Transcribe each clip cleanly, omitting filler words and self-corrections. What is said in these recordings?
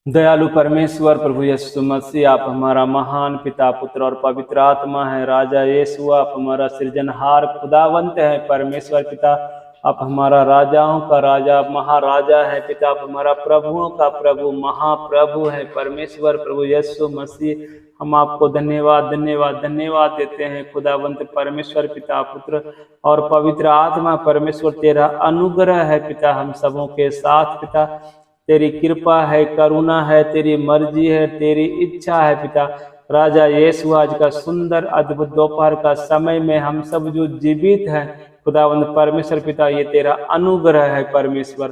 दयालु परमेश्वर प्रभु यीशु मसीह, आप हमारा महान पिता, पुत्र और पवित्र आत्मा है। राजा यीशु, आप हमारा सृजनहार खुदावंत है। परमेश्वर पिता, आप हमारा राजाओं का राजा, महाराजा है। पिता, आप हमारा प्रभुओं का प्रभु, महाप्रभु है। परमेश्वर प्रभु यीशु मसीह, हम आपको धन्यवाद धन्यवाद धन्यवाद देते हैं। खुदावंत परमेश्वर पिता, पुत्र और पवित्र आत्मा, परमेश्वर तेरा अनुग्रह है पिता हम सबों के साथ। पिता, तेरी कृपा है, करुणा है, तेरी मर्जी है, तेरी इच्छा है पिता। राजा यीशु, आज का सुंदर अद्भुत दोपहर का समय में हम सब जो जीवित हैं, खुदावंद परमेश्वर पिता, ये तेरा अनुग्रह है। परमेश्वर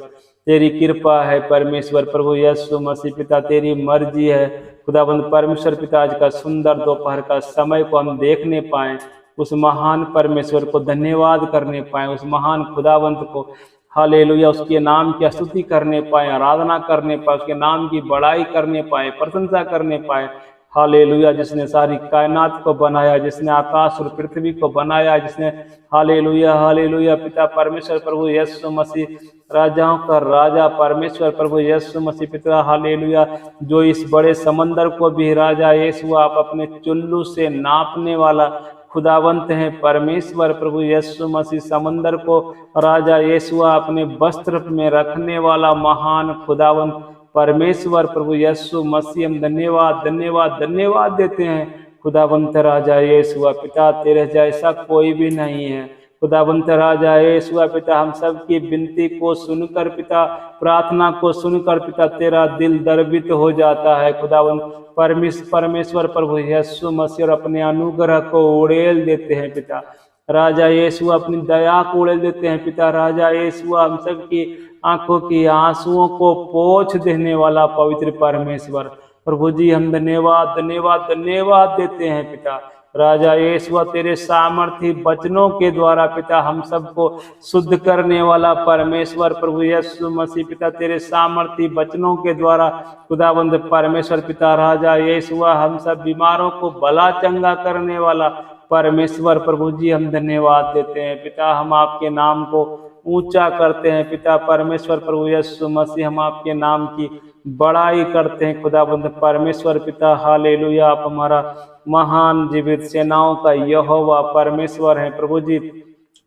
तेरी कृपा है। परमेश्वर प्रभु यीशु मसीह पिता, तेरी मर्जी है। खुदावंद परमेश्वर पिता, आज का सुंदर दोपहर का समय को हम देखने पाए, उस महान परमेश्वर को धन्यवाद करने पाए, उस महान खुदावंत को हालेलुया, उसके नाम की स्तुति करने पाए, आराधना करने पाए, उसके नाम की बड़ाई करने पाए, प्रशंसा करने पाए। हालेलुया, जिसने सारी कायनात को बनाया, जिसने आकाश और पृथ्वी को बनाया, जिसने हालेलुया हालेलुया पिता परमेश्वर प्रभु यीशु मसीह, राजाओं का राजा परमेश्वर प्रभु यीशु मसीह पिता, हालेलुया, जो इस बड़े समंदर को भी राजा यीशु आप अपने चुल्लू से नापने वाला खुदावंत है। परमेश्वर प्रभु यीशु मसीह, समंदर को राजा यीशु अपने वस्त्र में रखने वाला महान खुदावंत परमेश्वर प्रभु यीशु मसीह, हम धन्यवाद धन्यवाद धन्यवाद देते हैं। खुदावंत राजा यीशु पिता, तेरे जैसा कोई भी नहीं है। खुदावंत राजा यीशु पिता, हम सब की विनती को सुनकर पिता, प्रार्थना को सुनकर पिता, तेरा दिल द्रवित हो जाता है। खुदावंत परमेश्वर प्रभु यीशु मसीह, और अपने अनुग्रह को उड़ेल देते हैं पिता। राजा यीशु अपनी दया को उड़ेल देते हैं पिता। राजा यीशु हम सब की आंखों की आंसुओं को पोंछ देने वाला पवित्र परमेश्वर प्रभु जी, हम धन्यवाद धन्यवाद धन्यवाद देते हैं पिता। राजा यीशु, तेरे सामर्थी वचनों के द्वारा पिता हम सबको शुद्ध करने वाला परमेश्वर प्रभु यीशु मसीह पिता, तेरे सामर्थी वचनों के द्वारा खुदावंद परमेश्वर पिता, राजा यीशु हम सब बीमारों को भला चंगा करने वाला परमेश्वर प्रभु जी, हम धन्यवाद देते हैं पिता। हम आपके नाम को ऊंचा करते हैं पिता परमेश्वर प्रभु यीशु मसीह, हम आपके नाम की बड़ाई करते हैं खुदाबंद परमेश्वर पिता। हालेलुया, आप हमारा महान जीवित सेनाओं का यहोवा परमेश्वर है प्रभु जी।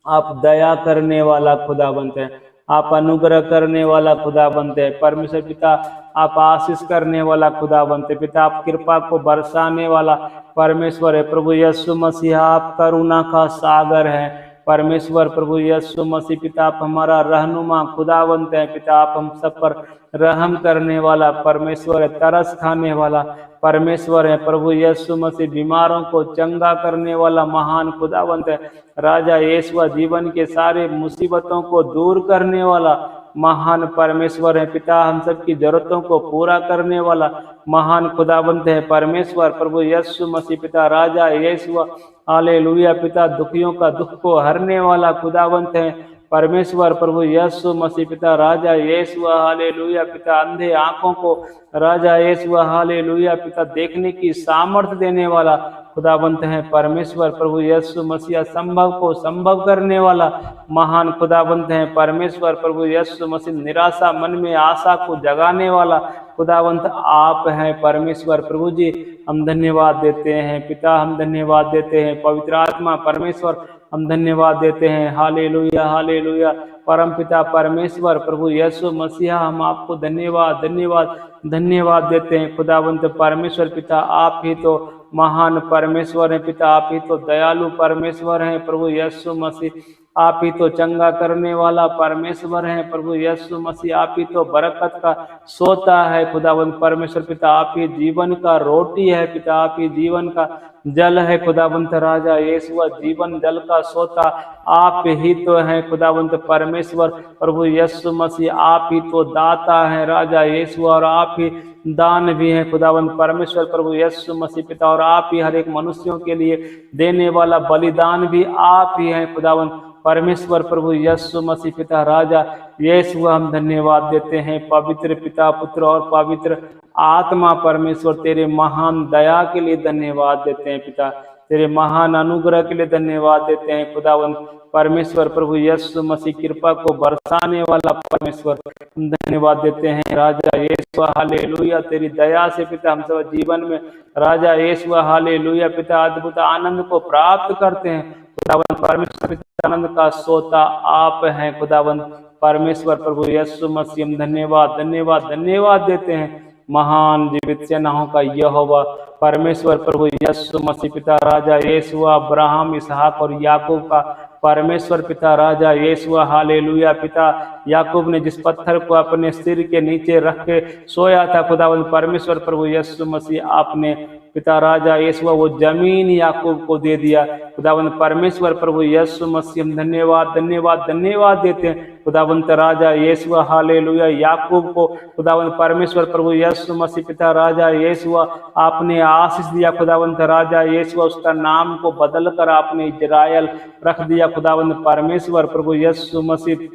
आप दया करने वाला खुदाबंद है, आप अनुग्रह करने वाला खुदाबंद है परमेश्वर पिता। आप आशीष करने वाला खुदाबंद है पिता। आप कृपा को बरसाने वाला परमेश्वर है प्रभु यीशु मसीह। आप करुणा का सागर है परमेश्वर प्रभु यीशु मसीह पिता। आप हमारा रहनुमा खुदावंत है पिता। आप हम सब पर रहम करने वाला परमेश्वर है, तरस खाने वाला परमेश्वर है प्रभु यीशु मसीह। बीमारों को चंगा करने वाला महान खुदावंत है राजा यीशु। जीवन के सारे मुसीबतों को दूर करने वाला महान परमेश्वर है पिता। हम सब की जरूरतों को पूरा करने वाला महान खुदावंत है परमेश्वर प्रभु यीशु मसीह पिता। राजा यीशु हालेलुया पिता। दुखियों का दुख को हरने वाला खुदावंत है परमेश्वर प्रभु यीशु मसीह पिता। राजा यीशु हालेलुया पिता। अंधे आंखों को राजा यीशु हालेलुया पिता देखने की सामर्थ्य देने वाला खुदावंत है परमेश्वर प्रभु यीशु मसीह। असंभव को संभव करने वाला महान खुदावंत है परमेश्वर प्रभु यीशु मसीह। निराशा मन में आशा को जगाने वाला खुदावंत आप हैं परमेश्वर प्रभु जी। हम धन्यवाद देते हैं पिता, हम धन्यवाद देते हैं पवित्र आत्मा परमेश्वर, हम धन्यवाद देते हैं। हालेलुया हालेलुया परम पिता परमेश्वर प्रभु यीशु मसीहा, हम आपको धन्यवाद धन्यवाद धन्यवाद देते हैं खुदावंत परमेश्वर पिता। आप ही तो महान परमेश्वर हैं पिता। आप ही तो दयालु परमेश्वर हैं प्रभु यीशु मसीह। आप ही तो चंगा करने वाला परमेश्वर है प्रभु यीशु मसीह। आप ही तो बरकत का सोता है खुदावंत परमेश्वर पिता। आप ही जीवन का रोटी है पिता। आप ही जीवन का जल है खुदावंत राजा यीशु। जीवन जल का सोता आप ही तो है खुदावंत परमेश्वर प्रभु यीशु मसीह। आप ही तो दाता है राजा यीशु, और आप ही दान भी है खुदावंत परमेश्वर प्रभु यीशु मसीह पिता। और आप ही हर एक मनुष्यों के लिए देने वाला बलिदान भी आप ही है खुदावंत परमेश्वर प्रभु यीशु मसीह पिता। राजा यीशु हम धन्यवाद देते हैं पवित्र पिता, पुत्र और पवित्र आत्मा परमेश्वर। तेरे महान दया के लिए धन्यवाद देते हैं पिता। तेरे महान अनुग्रह के लिए धन्यवाद देते हैं खुदावंद परमेश्वर। प्रभु यीशु मसीह कृपा को बरसाने वाला परमेश्वर, धन्यवाद देते हैं राजा यीशु हालेलुया। तेरी दया से पिता हम सब जीवन में राजा यीशु हालेलुया पिता अद्भुत आनंद को प्राप्त करते हैं। खुदावंद परमेश्वर पिता आनंद का सोता आप हैं खुदावंद परमेश्वर। प्रभु यीशु मसीह हम धन्यवाद धन्यवाद धन्यवाद देते हैं महान जीवित सेनाओं का यहोवा परमेश्वर। प्रभु यीशु मसीह पिता राजा यीशु अब्राहम इसहाक और याकूब का परमेश्वर पिता राजा यीशु हालेलुया पिता। याकूब ने जिस पत्थर को अपने सिर के नीचे रख के सोया था खुदावंद परमेश्वर प्रभु यीशु मसीह आपने पिता राजा यीशु वो जमीन याकूब को दे दिया खुदावंद परमेश्वर। प्रभु यीशु मसीह हम धन्यवाद धन्यवाद धन्यवाद देते हैं खुदावंत राजा यीशु हालेलुया। याकूब को खुदावंत परमेश्वर प्रभु यीशु मसीह पिता राजा यीशु आपने आशीष दिया खुदावंत राजा यीशु, उसका नाम को बदल कर आपने इजराइल रख दिया खुदावंत परमेश्वर। प्रभु यीशु मसीह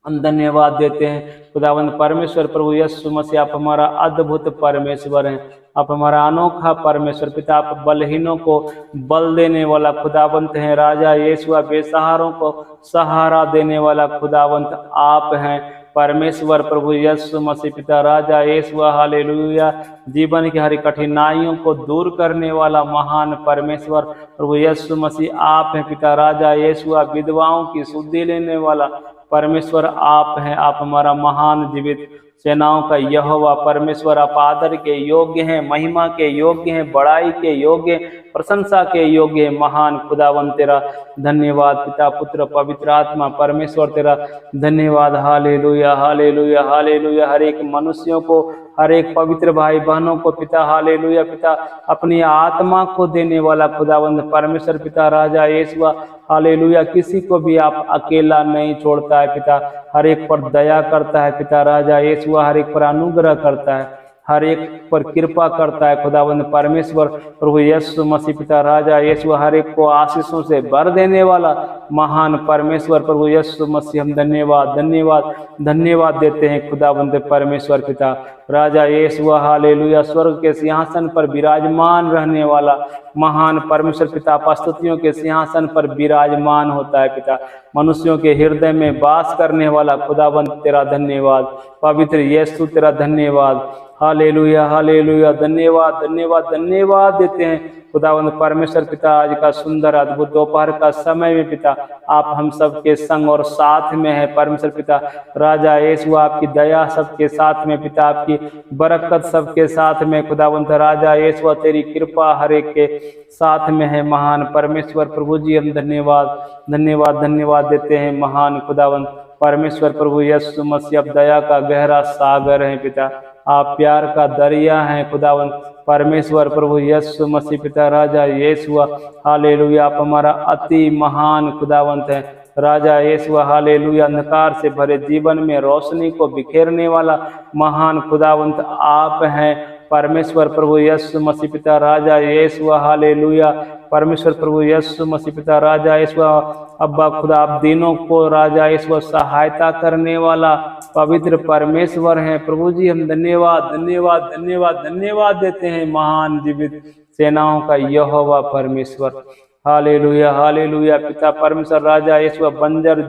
हम धन्यवाद देते हैं खुदावंद परमेश्वर। प्रभु यीशु मसीह आप हमारा अद्भुत परमेश्वर हैं, आप हमारा अनोखा परमेश्वर पिता। आप बलहीनों को बल देने वाला खुदावंत हैं राजा यीशु, बेसहारों को सहारा देने वाला खुदावंत आप हैं परमेश्वर। प्रभु यीशु मसीह पिता राजा यीशु हालेलुया। जीवन की हर कठिनाइयों को दूर करने वाला महान परमेश्वर प्रभु यीशु मसीह आप हैं पिता राजा यीशु। विधवाओं की सुधि लेने वाला परमेश्वर आप हैं, आप हमारा महान जीवित सेनाओं का यहोवा परमेश्वर। आप आदर के योग्य हैं, महिमा के योग्य हैं, बड़ाई के योग्य, प्रशंसा के योग्य महान खुदावन। तेरा धन्यवाद पिता पुत्र पवित्र आत्मा परमेश्वर, तेरा धन्यवाद। Hallelujah hallelujah hallelujah. हर एक मनुष्यों को, हर एक पवित्र भाई बहनों को पिता हालेलुया पिता अपनी आत्मा को देने वाला खुदावंद परमेश्वर पिता राजा यीशु हालेलुया। किसी को भी आप अकेला नहीं छोड़ता है पिता, हर एक पर दया करता है पिता राजा यीशु, हर एक पर अनुग्रह करता है, हर एक पर कृपा करता है खुदावंद परमेश्वर। प्रभु यीशु मसीह पिता राजा यीशु हर एक को आशीषों से भर देने वाला महान परमेश्वर प्रभु यीशु मसीह हम धन्यवाद धन्यवाद धन्यवाद देते हैं खुदावंद परमेश्वर पिता राजा यीशु हालेलुया। स्वर्ग के सिंहासन पर विराजमान रहने वाला महान परमेश्वर पिता स्तुतियों के सिंहासन पर विराजमान होता है पिता, मनुष्यों के हृदय में वास करने वाला खुदावंद तेरा धन्यवाद। पवित्र यीशु तेरा धन्यवाद। Hallelujah hallelujah. धन्यवाद धन्यवाद धन्यवाद देते हैं खुदावंद परमेश्वर पिता। आज का सुंदर अद्भुत दोपहर का समय में पिता आप हम सबके संग और साथ में है परमेश्वर पिता राजा यीशु। आपकी दया सबके साथ में पिता, आपकी बरकत सबके साथ में खुदावंद राजा यीशु। तेरी कृपा हर एक के साथ में है महान परमेश्वर प्रभु जी। हम धन्यवाद धन्यवाद धन्यवाद देते हैं महान खुदावंद परमेश्वर प्रभु यीशु मसीह। अब दया का गहरा सागर है पिता, आप प्यार का दरिया हैं खुदावंद परमेश्वर प्रभु यीशु मसीह पिता राजा यीशु हालेलुया। आप हमारा अति महान खुदावंत है राजा यीशु हालेलुया। अंधकार से भरे जीवन में रोशनी को बिखेरने वाला महान खुदावंत आप हैं परमेश्वर प्रभु यीशु मसीह पिता राजा यीशु हालेलुया। परमेश्वर प्रभु यीशु मसीह पिता राजा यीशु अब्बा खुदा, आप दिनों को राजा यीशु सहायता करने वाला पवित्र परमेश्वर हैं प्रभु जी। हम धन्यवाद धन्यवाद धन्यवाद धन्यवाद देते हैं महान जीवित सेनाओं का यहोवा परमेश्वर। हालेलुया हालेलुया पिता परमेश्वर राजा यीशु बंजर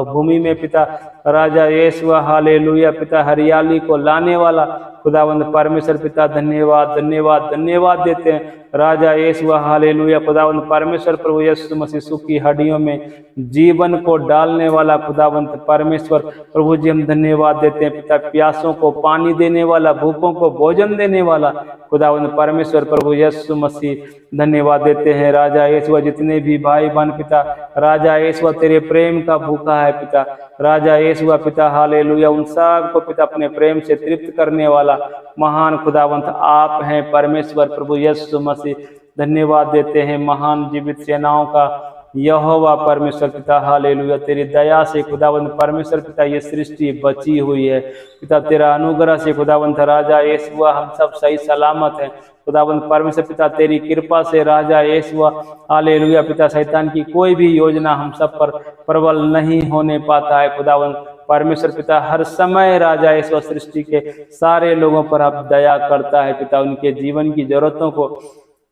भूमि में पिता राजा यीशु हालेलुया पिता हरियाली को लाने वाला खुदावंद परमेश्वर पिता धन्यवाद धन्यवाद धन्यवाद देते हैं राजा यीशु हालेलुया। खुदावंद परमेश्वर प्रभु यीशु मसीह सूखी हड्डियों में जीवन को डालने वाला खुदावंद परमेश्वर प्रभु जी। हम धन्यवाद देते हैं पिता, प्यासों को पानी देने वाला, भूखों को भोजन देने वाला खुदावंद परमेश्वर प्रभु यीशु मसीह धन्यवाद देते हैं राजा यीशु। जितने भी भाई बहन पिता राजा यीशु तेरे प्रेम का भूखा है पिता राजा यीशु पिता हालेलुया, उन सब को पिता अपने प्रेम से तृप्त करने वाला महान खुदावंत आप हैं परमेश्वर प्रभु यीशु मसीह। धन्यवाद देते हैं महान जीवित सेनाओं का यहोवा परमेश्वर पिता हालेलुया। तेरी दया से खुदावंत परमेश्वर पिता ये सृष्टि बची हुई है पिता, तेरा अनुग्रह से खुदावंत राजा यीशु हम सब सही सलामत हैं खुदावंत परमेश्वर पिता। तेरी कृपा से राजा यीशु हालेलुया पिता शैतान की कोई भी योजना हम सब पर प्रबल नहीं होने पाता है खुदावंत परमेश्वर पिता। हर समय राजा यीशु सृष्टि के सारे लोगों पर आप दया करता है पिता, उनके जीवन की जरूरतों को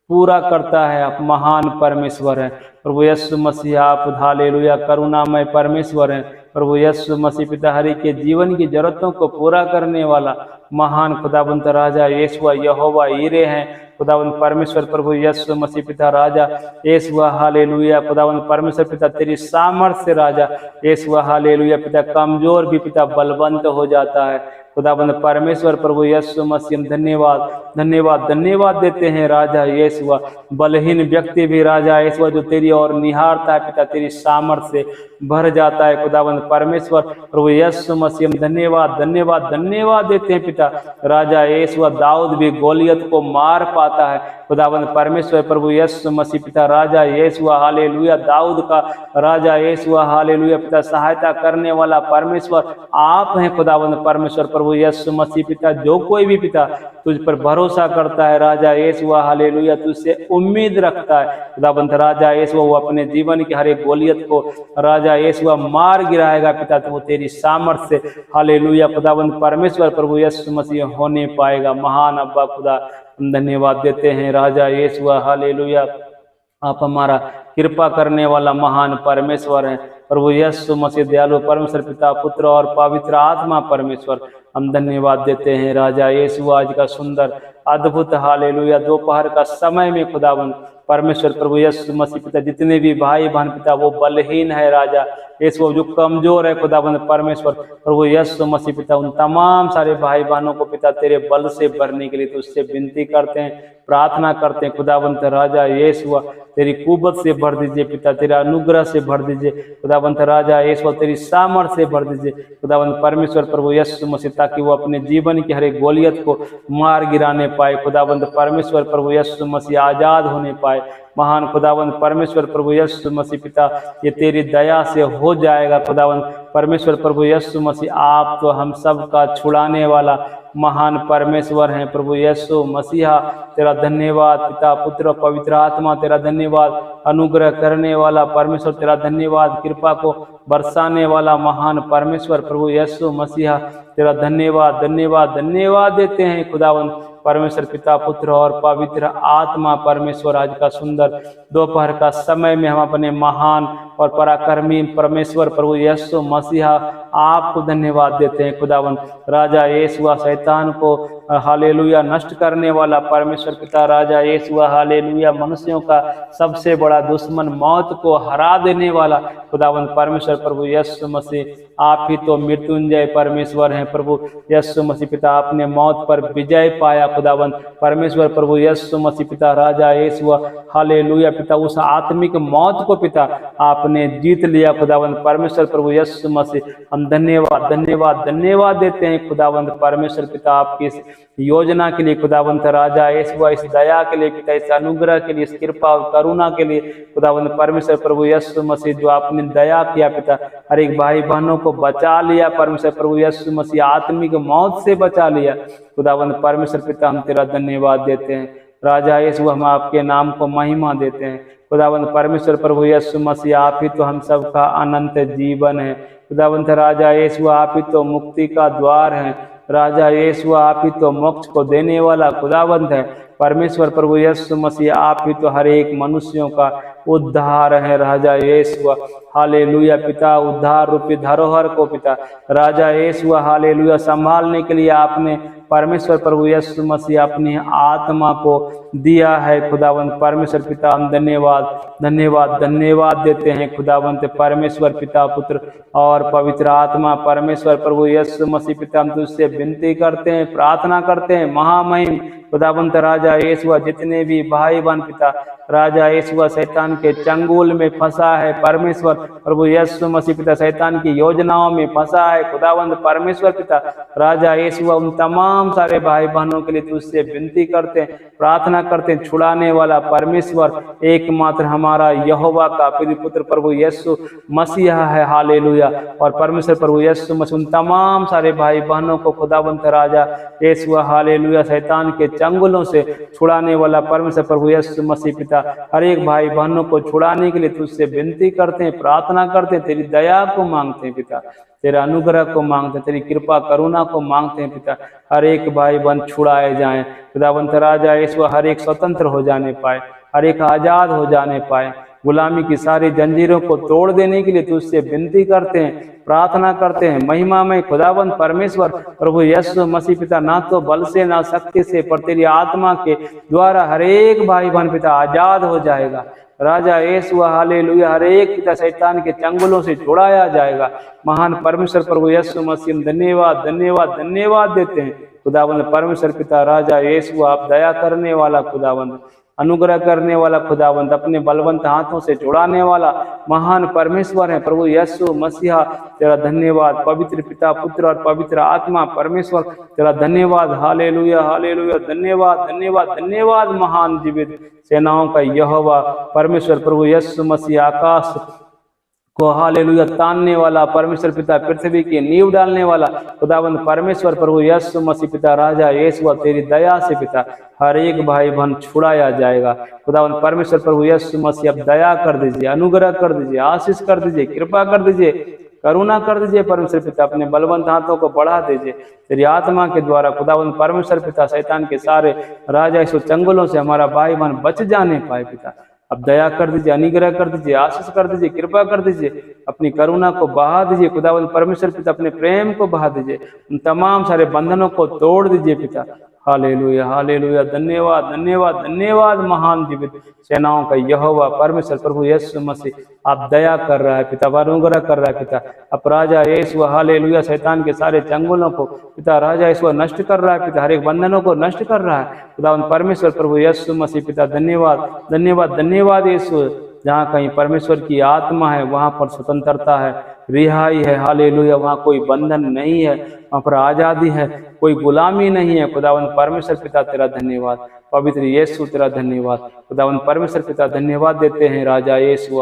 पूरा करता है। आप महान परमेश्वर हैं प्रभु यीशु मसीह, आप हालेलुया करुणामय परमेश्वर हैं प्रभु यीशु मसीह पिता। हरि के जीवन की जरूरतों को पूरा करने वाला महान खुदावंत राजा यीशु यहोवा यीरे हैं खुदावंत परमेश्वर प्रभु यीशु मसीह पिता। राजा यीशु हालेलुया खुदावंत परमेश्वर पिता, तेरी सामर्थ्य से राजा यीशु हालेलुया पिता कमजोर भी पिता बलवंत हो जाता है खुदावंत परमेश्वर प्रभु यीशु मसीह। धन्यवाद धन्यवाद धन्यवाद देते हैं राजा यीशु। बलहीन व्यक्ति भी राजा यीशु जो तेरी ओर निहारता है पिता, तेरी सामर्थ्य से भर जाता है खुदावंत परमेश्वर प्रभु यीशु मसीह। धन्यवाद धन्यवाद धन्यवाद देते हैं पिता। राजा यीशु दाऊद भी गोलियत को मार पाता है खुदावंत परमेश्वर प्रभु यीशु मसीह पिता। राजा यीशु हालेलुया दाऊद का राजा यीशु हालेलुया पिता सहायता करने वाला परमेश्वर आप हैं खुदावंत परमेश्वर प्रभु यीशु मसीह पिता। जो कोई भी पिता तुझ पर भरोसा करता है राजा यीशु हालेलुया, तुझसे उम्मीद रखता है खुदावंत राजा यीशु, वो अपने जीवन की हर एक गोलियत को राजा यीशु मार गिराएगा पिता। तो वो तेरी सामर्थ्य से हालेलुया खुदावंत परमेश्वर प्रभु यीशु मसीह होने पाएगा। महान अब्बा खुदा धन्यवाद देते हैं राजा यीशु हालेलुया। आप हमारा कृपा करने वाला महान परमेश्वर हैं प्रभु यीशु मसीह। दयालु परमेश्वर पिता पुत्र और पवित्र आत्मा परमेश्वर, हम धन्यवाद देते हैं राजा यीशु। आज का सुंदर अद्भुत हालेलुया दोपहर का समय में खुदावन परमेश्वर प्रभु यीशु मसीह पिता, जितने भी भाई बहन पिता वो बलहीन है राजा यीशु, जो कमजोर है खुदावन परमेश्वर प्रभु यीशु मसीह पिता, उन तमाम सारे भाई बहनों को पिता तेरे बल से भरने के लिए तो उससे विनती करते हैं, प्रार्थना करते हैं खुदावंत राजा यीशु। तेरी कुव्वत से भर दीजिए पिता, तेरे अनुग्रह से भर दीजिए खुदावंत राजा यीशु, तेरी सामर्थ्य से भर दीजिए खुदावंत परमेश्वर प्रभु यीशु मसीह, ताकि वो अपने जीवन की हर एक गोलियत को मार गिराने पाए खुदावंत परमेश्वर प्रभु यीशु मसीह, आजाद होने पाए। महान खुदावंत परमेश्वर प्रभु यीशु मसीह पिता, ये तेरी दया से हो जाएगा खुदावंत परमेश्वर प्रभु यीशु मसीह। आप तो हम सब का छुड़ाने वाला महान परमेश्वर हैं प्रभु यीशु मसीहा। तेरा धन्यवाद पिता पुत्र पवित्र आत्मा, तेरा धन्यवाद अनुग्रह करने वाला परमेश्वर, तेरा धन्यवाद कृपा को बरसाने वाला महान परमेश्वर प्रभु यीशु मसीहा। तेरा धन्यवाद धन्यवाद धन्यवाद देते हैं खुदावंत परमेश्वर पिता पुत्र और पवित्र आत्मा परमेश्वर। आज का सुंदर दोपहर का समय में हम अपने महान और पराक्रमी परमेश्वर प्रभु यीशु मसीहा आपको धन्यवाद देते हैं खुदावंत राजा यीशु। शैतान को हालेलुया नष्ट करने वाला परमेश्वर पिता राजा यीशु हालेलुया, मनुष्यों का सबसे बड़ा दुश्मन मौत को हरा देने वाला खुदावंत परमेश्वर प्रभु यीशु मसीह, आप ही तो मृत्युंजय परमेश्वर हैं प्रभु यीशु मसीह पिता। आपने मौत पर विजय पाया खुदावंत परमेश्वर प्रभु यीशु मसीह पिता राजा यीशु हालेलुया पिता। उस आत्मिक मौत को पिता आपने जीत लिया खुदावंत परमेश्वर प्रभु यीशु मसीह। हम धन्यवाद धन्यवाद धन्यवाद देते हैं खुदावंत परमेश्वर पिता, आपकी इस योजना के लिए खुदावंत राजा यीशु, इस दया के लिए पिता, इस अनुग्रह के लिए, इस कृपा और करुणा के लिए खुदावंत परमेश्वर प्रभु यीशु मसीह, जो आपने दया किया पिता, हर एक भाई बहनों को बचा लिया परमेश्वर प्रभु यीशु मसीह, आत्मिक मौत से बचा लिया खुदावंत परमेश्वर पिता। हम तेरा धन्यवाद देते हैं राजा यीशु, हम आपके नाम को महिमा देते हैं खुदावंत परमेश्वर प्रभु यीशु मसीह। आप ही तो हम सबका अनंत जीवन है खुदावंत राजा यीशु, आप ही तो मुक्ति का द्वार है राजा यीशु, आप ही तो मोक्ष को देने वाला खुदावंत है परमेश्वर प्रभु यीशु मसीह। आप ही तो हर एक मनुष्यों का उद्धार है राजा यीशु हालेलुया पिता। उद्धार रूपी धरोहर को पिता राजा यीशु हालेलुया संभालने के लिए आपने परमेश्वर प्रभु यीशु मसीह अपनी आत्मा को दिया है खुदावंत परमेश्वर पिता। हम धन्यवाद धन्यवाद धन्यवाद देते हैं खुदावंत परमेश्वर पिता पुत्र और पवित्र आत्मा परमेश्वर प्रभु यीशु मसीह पिता। हम तुझसे विनती करते हैं, प्रार्थना करते हैं महामहिम खुदावंत राजा यीशु, जितने भी भाई बहन पिता राजा यीशु शैतान के चंगुल में फंसा है परमेश्वर प्रभु यीशु मसीह पिता, शैतान की योजनाओं में फंसा है खुदावंत परमेश्वर पिता राजा यीशु, उन तमाम सारे भाई बहनों के लिए तुझसे विनती करते हैं, प्रार्थना करते हैं। छुड़ाने वाला परमेश्वर एकमात्र हमारा यहोवा का प्रिय पुत्र प्रभु यीशु मसीहा है हालेलुया। और परमेश्वर प्रभु यीशु मसीह उन तमाम सारे भाई बहनों को खुदावंत राजा यीशु हालेलुया शैतान के चंगुलों से छुड़ाने वाला परमेश्वर प्रभु यीशु मसीह पिता, हर एक भाई बहनों को छुड़ाने के लिए तुझसे विनती करते हैं, प्रार्थना करते हैं, तेरी दया को मांगते हैं पिता, तेरे अनुग्रह को मांगते हैं, तेरी कृपा करुणा को मांगते हैं पिता। हर एक भाई बहन छुड़ाए जाएं खुदावंत राजा यीशु हर एक स्वतंत्र हो जाने पाए, हर एक आजाद हो जाने पाए। गुलामी की सारी जंजीरों को तोड़ देने के लिए तुझसे विनती करते हैं, प्रार्थना करते हैं। महिमा में खुदावंत परमेश्वर प्रभु यीशु मसीह पिता, ना तो बल से ना शक्ति से, पर तेरी आत्मा के द्वारा हर एक भाई बहन पिता आजाद हो जाएगा। राजा यीशु हालेलुया, हर एक पिता शैतान के चंगुलों से छुड़ाया जाएगा। महान परमेश्वर प्रभु यीशु मसीह, धन्यवाद धन्यवाद धन्यवाद देते हैं। खुदावंत परमेश्वर पिता राजा यीशु, आप दया करने वाला खुदावंत, अनुग्रह करने वाला खुदावंत, अपने बलवंत हाथों से छुड़ाने वाला महान परमेश्वर है प्रभु यीशु मसीहा। तेरा धन्यवाद पवित्र पिता, पुत्र और पवित्र आत्मा परमेश्वर, तेरा धन्यवाद। हालेलुया हालेलुया, धन्यवाद धन्यवाद धन्यवाद। महान जीवित सेनाओं का यहोवा परमेश्वर प्रभु यीशु मसीह, आकाश को हालेलुया तानने वाला परमेश्वर पिता, पृथ्वी की नींव डालने वाला खुदावंत परमेश्वर प्रभु यीशु मसीह पिता राजा यीशु, तेरी दया से पिता हर एक भाई बहन छुड़ाया जाएगा। खुदावंत परमेश्वर प्रभु यीशु मसीह, अब दया कर दीजिए, अनुग्रह कर दीजिए, आशीष कर दीजिए, कृपा कर दीजिए, करुणा कर दीजिए परमेश्वर पिता। अपने बलवंत हाथों को बढ़ा दीजिए तेरी आत्मा के द्वारा। खुदावंत परमेश्वर पिता, शैतान के सारे राजा यीशु चंगुलों से हमारा भाई बहन बच जाने पाए पिता। अब दया कर दीजिए, अनुग्रह कर दीजिए, आशीष कर दीजिए, कृपा कर दीजिए, अपनी करुणा को बहा दीजिए। खुदावंत परमेश्वर पिता, अपने प्रेम को बहा दीजिए, उन तमाम सारे बंधनों को तोड़ दीजिए पिता। हालेलुया हालेलुया, धन्यवाद धन्यवाद धन्यवाद। महान जीवित सेनाओं का यहोवा परमेश्वर प्रभु यीशु मसीह, आप दया कर रहा है पिता, अनुग्रह कर रहा है पिता। अब राजा यीशु हालेलुया, शैतान के सारे चंगुलों को पिता राजा यीशु नष्ट कर रहा है पिता, हर एक बंधनों को नष्ट कर रहा है खुदावंत परमेश्वर प्रभु यीशु मसीह पिता। धन्यवाद धन्यवाद धन्यवाद यीशु। जहाँ कहीं परमेश्वर की आत्मा है वहाँ पर स्वतंत्रता है, रिहाई है। हालेलुया, वहाँ कोई बंधन नहीं है, वहाँ पर आज़ादी है, कोई गुलामी नहीं है। खुदावंत परमेश्वर पिता तेरा धन्यवाद, पवित्र यीशु तेरा धन्यवाद। खुदावंत परमेश्वर पिता धन्यवाद देते हैं राजा यीशु।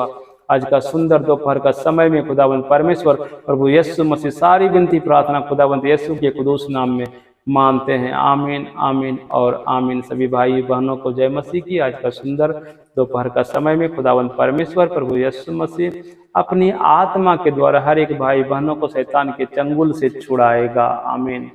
आज का सुंदर दोपहर का समय में खुदावंत परमेश्वर प्रभु यीशु मसीह सारी विनती प्रार्थना खुदावंत यीशु के कुदूस नाम में मानते हैं। आमीन आमीन और आमीन। सभी भाई बहनों को जय मसीह की। आज का सुंदर दोपहर का समय में खुदावंत परमेश्वर प्रभु यीशु मसीह अपनी आत्मा के द्वारा हर एक भाई बहनों को शैतान के चंगुल से छुड़ाएगा। आमीन।